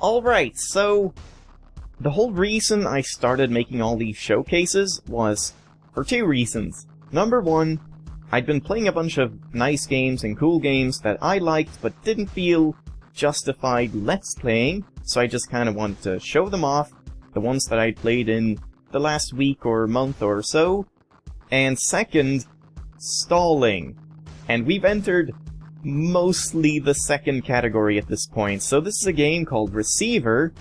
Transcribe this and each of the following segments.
Alright, so the whole reason I started making all these showcases was for two reasons. Number one, I'd been playing a bunch of nice games and cool games that I liked but didn't feel justified let's playing, so I just kind of wanted to show them off, the ones that I'd played in the last week or month or so. And second, stalling. And we've entered mostly the second category at this point. So this is a game called Receiver,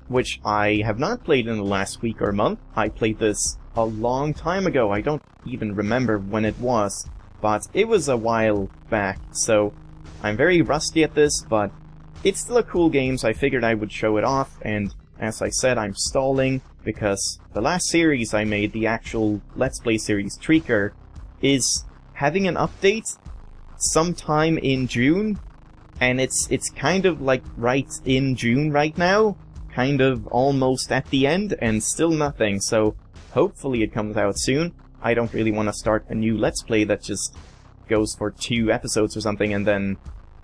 which I have not played in the last week or month. I played this a long time ago. I don't even remember when it was, but it was a while back. So I'm very rusty at this, but it's still a cool game, so I figured I would show it off. And as I said, I'm stalling because the last series I made, the actual Let's Play series Treaker, is having an update sometime in June, and it's kind of like right in June right now, kind of almost at the end, and still nothing, so hopefully it comes out soon. I don't really want to start a new Let's Play that just goes for 2 episodes or something and then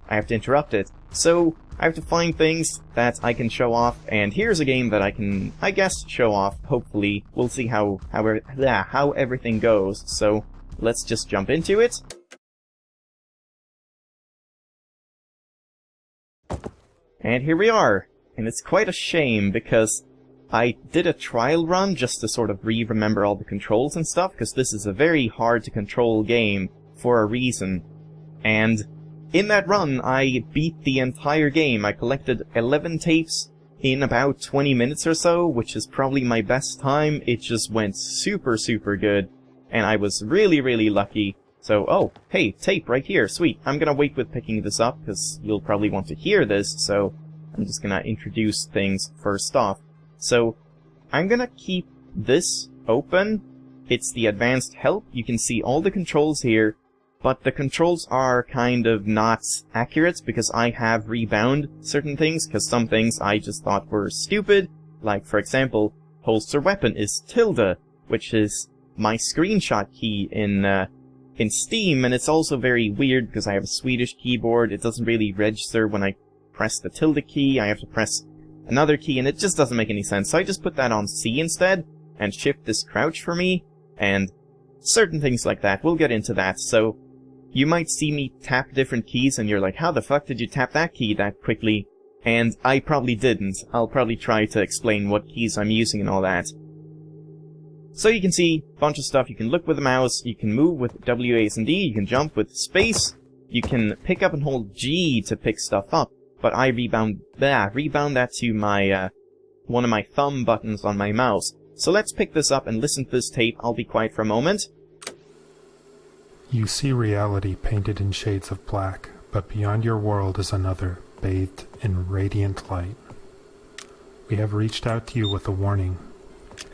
I have to interrupt it. So I have to find things that I can show off, and here's a game that I can, I guess, show off, hopefully. We'll see how everything goes, so let's just jump into it. And here we are, and it's quite a shame because I did a trial run just to sort of remember all the controls and stuff, because this is a very hard to control game for a reason. And in that run, I beat the entire game. I collected 11 tapes in about 20 minutes or so, which is probably my best time. It just went super, super good, and I was really, really lucky. So, oh, hey, tape right here, sweet. I'm gonna wait with picking this up, because you'll probably want to hear this, so I'm just gonna introduce things first off. So, I'm gonna keep this open. It's the advanced help. You can see all the controls here, but the controls are kind of not accurate, because I have rebound certain things, because some things I just thought were stupid. Like, for example, holster weapon is tilde, which is my screenshot key in Steam, and it's also very weird because I have a Swedish keyboard. It doesn't really register when I press the tilde key. I have to press another key, and it just doesn't make any sense. So I just put that on C instead, and shift is crouch for me, and certain things like that. We'll get into that. So you might see me tap different keys, and you're like, how the fuck did you tap that key that quickly? And I probably didn't. I'll probably try to explain what keys I'm using and all that. So you can see a bunch of stuff. You can look with the mouse, you can move with W, A, and D, you can jump with space, you can pick up and hold G to pick stuff up, but I rebound that to my, one of my thumb buttons on my mouse. So let's pick this up and listen to this tape. I'll be quiet for a moment. You see reality painted in shades of black, but beyond your world is another, bathed in radiant light. We have reached out to you with a warning.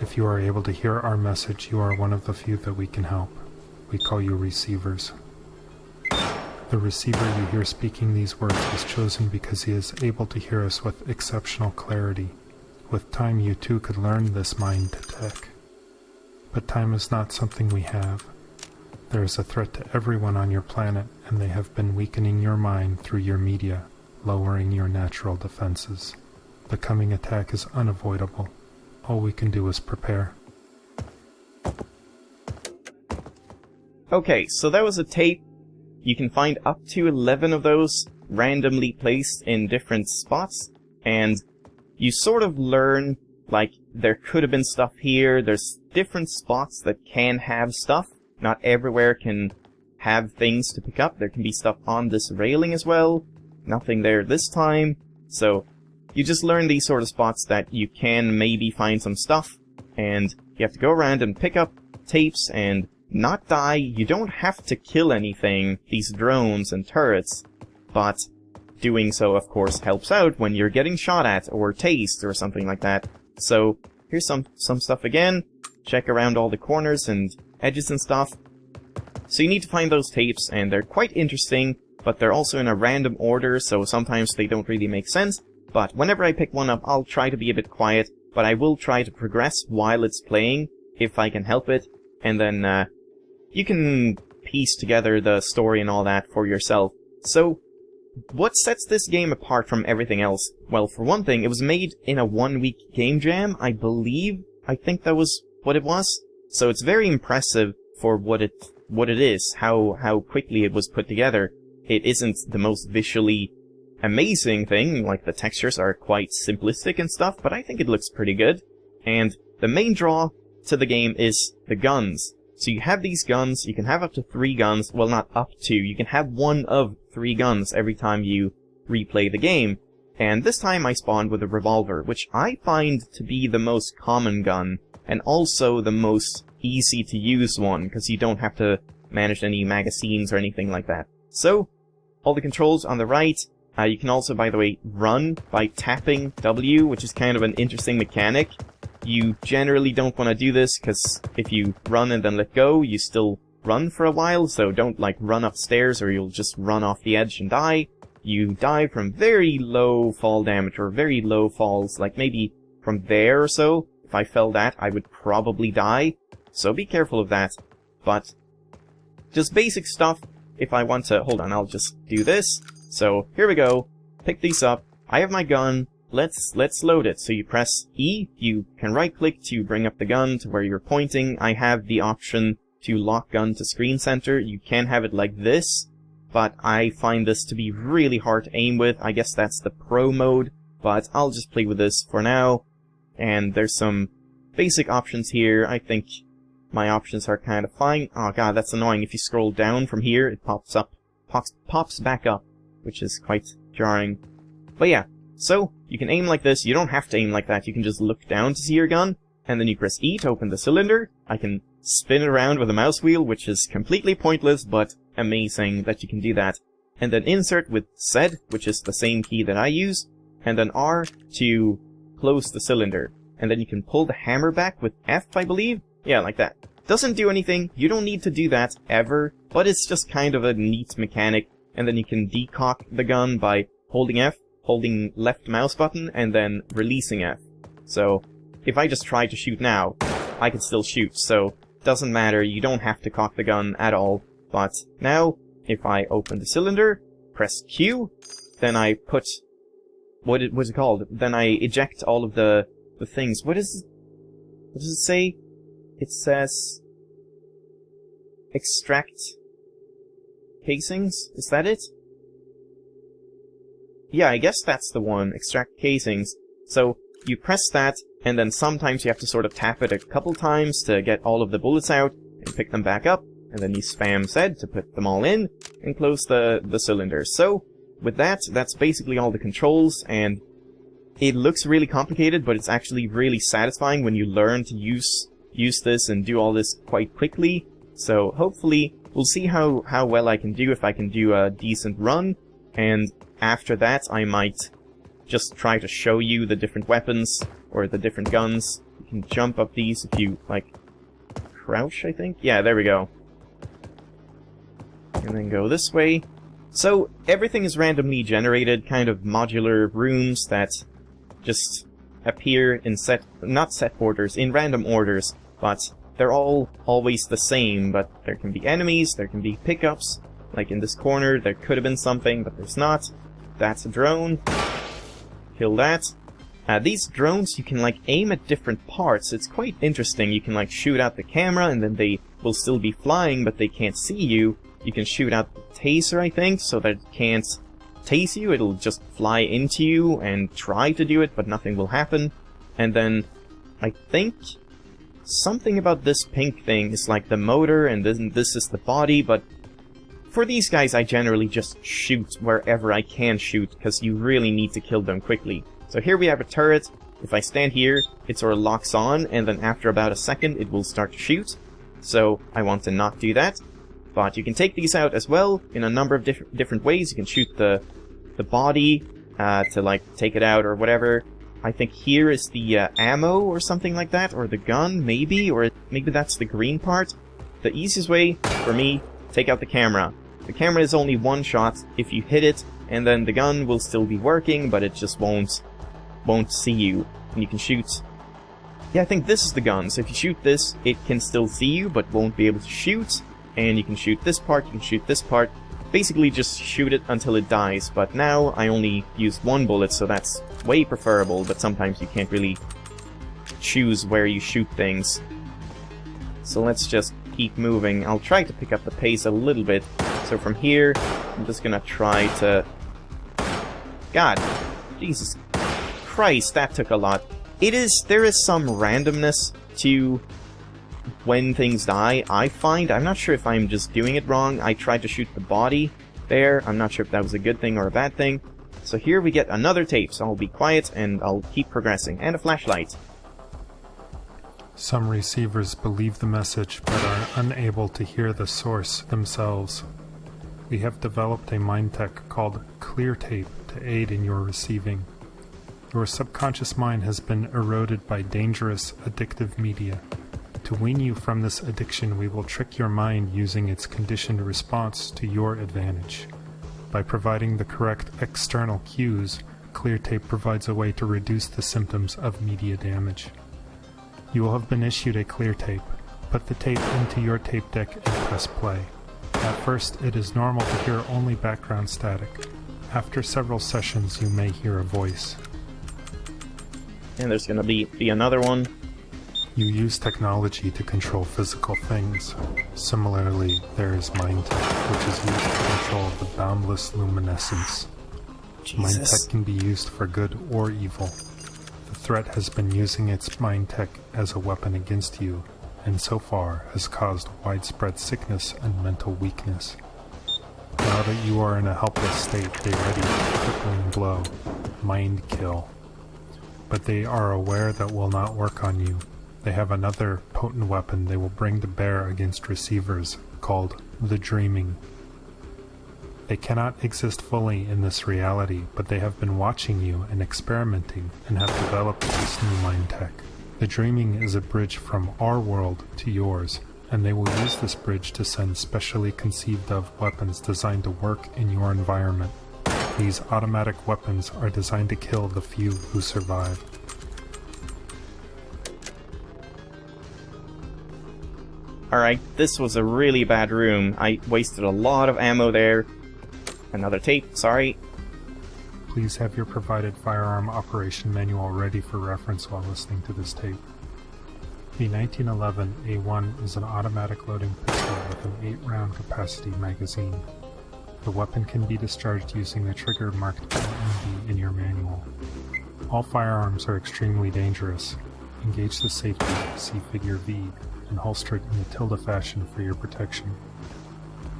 If you are able to hear our message, you are one of the few that we can help. We call you receivers. The receiver you hear speaking these words was chosen because he is able to hear us with exceptional clarity. With time, you too could learn this mind tech. But time is not something we have. There is a threat to everyone on your planet, and they have been weakening your mind through your media, lowering your natural defenses. The coming attack is unavoidable. All we can do is prepare. Okay, so that was a tape. You can find up to 11 of those randomly placed in different spots, and you sort of learn, like, there could have been stuff here. There's different spots that can have stuff. Not everywhere can have things to pick up. There can be stuff on this railing as well. Nothing there this time. So you just learn these sort of spots that you can maybe find some stuff, and you have to go around and pick up tapes and not die. You don't have to kill anything, these drones and turrets, but doing so, of course, helps out when you're getting shot at or tased or something like that. So here's some stuff again. Check around all the corners and edges and stuff. So you need to find those tapes, and they're quite interesting, but they're also in a random order, so sometimes they don't really make sense. But whenever I pick one up, I'll try to be a bit quiet, but I will try to progress while it's playing, if I can help it, and then you can piece together the story and all that for yourself. So what sets this game apart from everything else? Well, for one thing, it was made in a 1-week game jam, I believe. I think that was what it was. So it's very impressive for what it is, how quickly it was put together. It isn't the most visually amazing thing, like the textures are quite simplistic and stuff, but I think it looks pretty good. And the main draw to the game is the guns. So you have these guns, you can have up to 3 guns, well not up to, you can have one of 3 guns every time you replay the game. And this time I spawned with a revolver, which I find to be the most common gun, and also the most easy to use one, because you don't have to manage any magazines or anything like that. So, all the controls on the right. You can also, by the way, run by tapping W, which is kind of an interesting mechanic. You generally don't want to do this, because if you run and then let go, you still run for a while, so don't, like, run upstairs or you'll just run off the edge and die. You die from very low fall damage, or very low falls, like maybe from there or so. If I fell that, I would probably die, so be careful of that. But, just basic stuff. If I want to, hold on, I'll just do this. So, here we go. Pick these up. I have my gun. Let's load it. So you press E, you can right-click to bring up the gun to where you're pointing. I have the option to lock gun to screen center. You can have it like this, but I find this to be really hard to aim with. I guess that's the pro mode, but I'll just play with this for now. And there's some basic options here. I think my options are kind of fine. Oh god, that's annoying. If you scroll down from here, it pops back up, which is quite jarring. But yeah, so you can aim like this. You don't have to aim like that. You can just look down to see your gun, and then you press E to open the cylinder. I can spin it around with a mouse wheel, which is completely pointless, but amazing that you can do that. And then insert with Z, which is the same key that I use, and then R to close the cylinder. And then you can pull the hammer back with F, I believe? Yeah, like that. Doesn't do anything, you don't need to do that, ever, but it's just kind of a neat mechanic. And then you can decock the gun by holding F, holding left mouse button, and then releasing F. So, if I just try to shoot now, I can still shoot, so doesn't matter, you don't have to cock the gun at all. But now, if I open the cylinder, press Q, then I put... what's it called? Then I eject all of the things. What does it say? It says... extract... casings? Is that it? Yeah, I guess that's the one. Extract casings. So, you press that, and then sometimes you have to sort of tap it a couple times to get all of the bullets out, and pick them back up, and then you spam Z to put them all in, and close the cylinder. So, with that, that's basically all the controls, and it looks really complicated, but it's actually really satisfying when you learn to use this and do all this quite quickly. So, hopefully, we'll see how well I can do, if I can do a decent run, and after that I might just try to show you the different weapons, or the different guns. You can jump up these if you, like, crouch, I think? Yeah, there we go. And then go this way. So, everything is randomly generated, kind of modular rooms that just appear in not set orders, in random orders, but they're all always the same, but there can be enemies, there can be pickups, like in this corner there could have been something, but there's not. That's a drone. Kill that. These drones, you can like aim at different parts. It's quite interesting. You can like shoot out the camera and then they will still be flying, but they can't see you. You can shoot out the taser, I think, so that it can't tase you. It'll just fly into you and try to do it, but nothing will happen. And then, I think something about this pink thing is like the motor, and then this is the body, but for these guys I generally just shoot wherever I can shoot, because you really need to kill them quickly. So here we have a turret. If I stand here, it sort of locks on, and then after about a second it will start to shoot. So I want to not do that. But you can take these out as well in a number of different ways. You can shoot the body to like take it out or whatever. I think here is the ammo or something like that, or the gun, maybe, or maybe that's the green part. The easiest way for me, take out the camera. The camera is only one shot if you hit it, and then the gun will still be working, but it just won't see you. And you can shoot. Yeah, I think this is the gun. So if you shoot this, it can still see you, but won't be able to shoot. And you can shoot this part, you can shoot this part. basically just shoot it until it dies, but now I only used one bullet, so that's way preferable, but sometimes you can't really choose where you shoot things. So let's just keep moving. I'll try to pick up the pace a little bit. So from here, I'm just gonna try to... God, Jesus Christ, that took a lot. There is some randomness to when things die, I find. I'm not sure if I'm just doing it wrong. I tried to shoot the body there. I'm not sure if that was a good thing or a bad thing. So here we get another tape, so I'll be quiet and I'll keep progressing. And a flashlight. Some receivers believe the message but are unable to hear the source themselves. We have developed a mind tech called Clear Tape to aid in your receiving. Your subconscious mind has been eroded by dangerous, addictive media. To wean you from this addiction, we will trick your mind using its conditioned response to your advantage. By providing the correct external cues, Clear Tape provides a way to reduce the symptoms of media damage. You will have been issued a Clear Tape. Put the tape into your tape deck and press play. At first, it is normal to hear only background static. After several sessions, you may hear a voice. And there's gonna be another one. You use technology to control physical things. Similarly, there is mind tech, which is used to control the boundless luminescence. Jesus. Mind tech can be used for good or evil. The threat has been using its mind tech as a weapon against you, and so far has caused widespread sickness and mental weakness. Now that you are in a helpless state, they ready a crippling blow, mind kill. But they are aware that will not work on you. They have another potent weapon they will bring to bear against receivers, called the Dreaming. They cannot exist fully in this reality, but they have been watching you and experimenting and have developed this new mind tech. The Dreaming is a bridge from our world to yours, and they will use this bridge to send specially conceived of weapons designed to work in your environment. These automatic weapons are designed to kill the few who survive. Alright, this was a really bad room. I wasted a lot of ammo there. Another tape, sorry. Please have your provided firearm operation manual ready for reference while listening to this tape. The 1911 A1 is an automatic loading pistol with an 8-round capacity magazine. The weapon can be discharged using the trigger marked LMB in your manual. All firearms are extremely dangerous. Engage the safety, see Figure V, and holster it in the tilde fashion for your protection.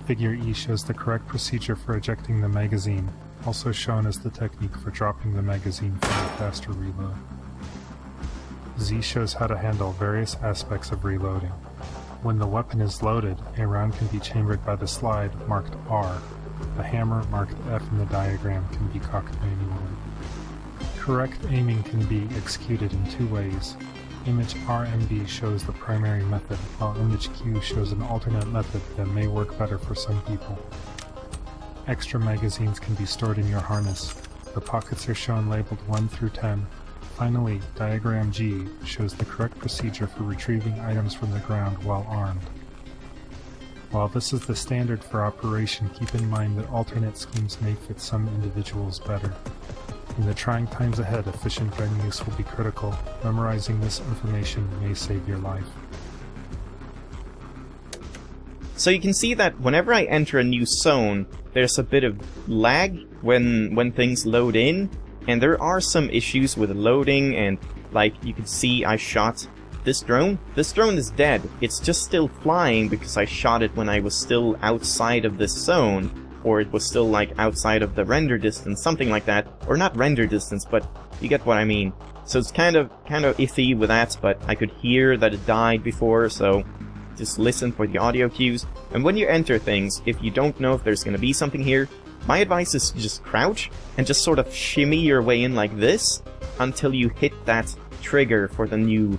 Figure E shows the correct procedure for ejecting the magazine, also shown as the technique for dropping the magazine for a faster reload. Z shows how to handle various aspects of reloading. When the weapon is loaded, a round can be chambered by the slide marked R. The hammer marked F in the diagram can be cocked manually. Correct aiming can be executed in two ways. Image RMB shows the primary method, while Image Q shows an alternate method that may work better for some people. Extra magazines can be stored in your harness. The pockets are shown labeled 1 through 10. Finally, Diagram G shows the correct procedure for retrieving items from the ground while armed. While this is the standard for operation, keep in mind that alternate schemes may fit some individuals better. In the trying times ahead, efficient gun use will be critical. Memorizing this information may save your life. So you can see that whenever I enter a new zone, there's a bit of lag when things load in, and there are some issues with loading, and like you can see I shot this drone. This drone is dead. It's just still flying because I shot it when I was still outside of this zone. Or it was still like outside of the render distance, something like that. Or not render distance, but you get what I mean. So it's kind of iffy with that, but I could hear that it died before, so just listen for the audio cues. And when you enter things, if you don't know if there's gonna be something here, my advice is to just crouch and just sort of shimmy your way in like this until you hit that trigger for the new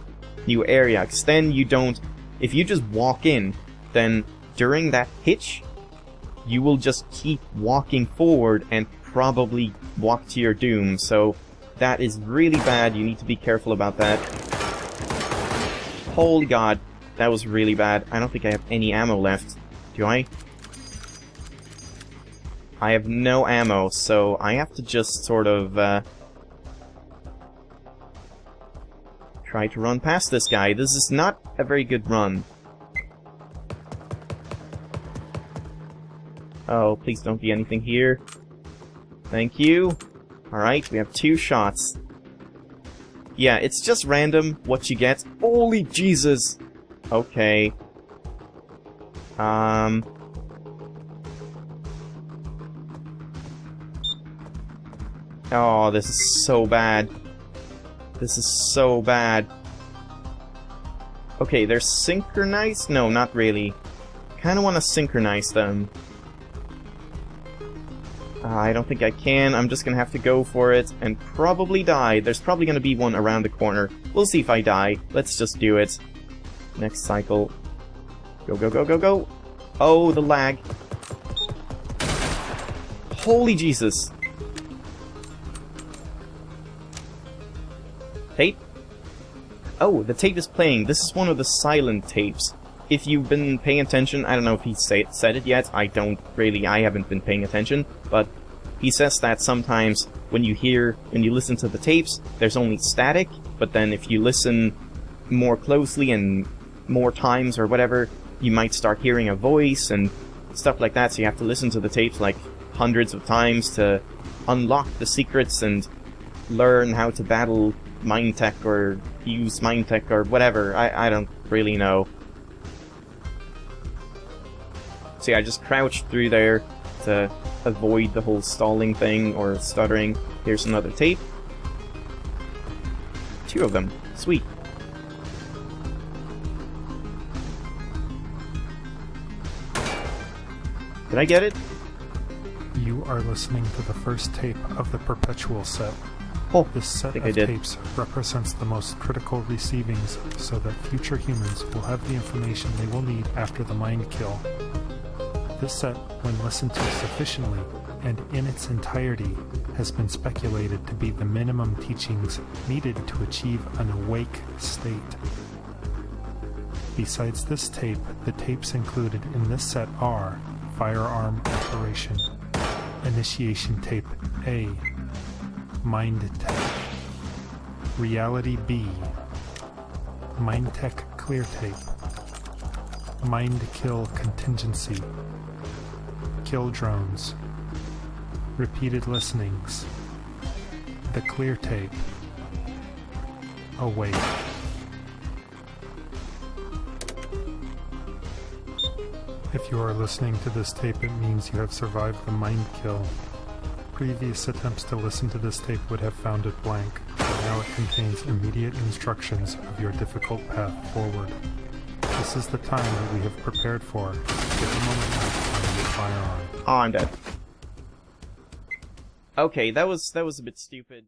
area. 'Cause then you don't... If you just walk in, then during that hitch, you will just keep walking forward and probably walk to your doom. So that is really bad. You need to be careful about that. Holy god, that was really bad. I don't think I have any ammo left. Do I? I have no ammo, so I have to just sort of, try to run past this guy. This is not a very good run. Oh, please don't be anything here. Thank you. Alright, we have 2 shots. Yeah, it's just random what you get. Holy Jesus! Okay. Oh, this is so bad. This is so bad. Okay, they're synchronized? No, not really. Kinda wanna synchronize them. I don't think I can. I'm just gonna have to go for it and probably die. There's probably gonna be one around the corner. We'll see if I die. Let's just do it. Next cycle. Go, go, go, go, go! Oh, the lag. Holy Jesus! Tape? Oh, the tape is playing. This is one of the silent tapes. If you've been paying attention, I don't know if he said it yet. I haven't been paying attention, but he says that sometimes when you listen to the tapes, there's only static, but then if you listen more closely and more times or whatever, you might start hearing a voice and stuff like that, so you have to listen to the tapes like hundreds of times to unlock the secrets and learn how to battle mind tech or use mind tech or whatever. I don't really know. See, I just crouched through there to avoid the whole stalling thing or stuttering. Here's another tape. 2 of them. Sweet. Did I get it? You are listening to the first tape of the Perpetual set. Oh, this set of tapes represents the most critical receivings so that future humans will have the information they will need after the mind kill. This set, when listened to sufficiently and in its entirety, has been speculated to be the minimum teachings needed to achieve an awake state. Besides this tape, the tapes included in this set are Firearm Operation, Initiation Tape A, Mind Tech, Reality B, Mind Tech Clear Tape, Mind Kill Contingency, Kill Drones, Repeated Listenings, The Clear Tape, Awake. If you are listening to this tape, it means you have survived the mind kill. Previous attempts to listen to this tape would have found it blank, but now it contains immediate instructions of your difficult path forward. This is the time that we have prepared for. Take a moment now to find your firearm. Oh, I'm dead. Okay, that was a bit stupid.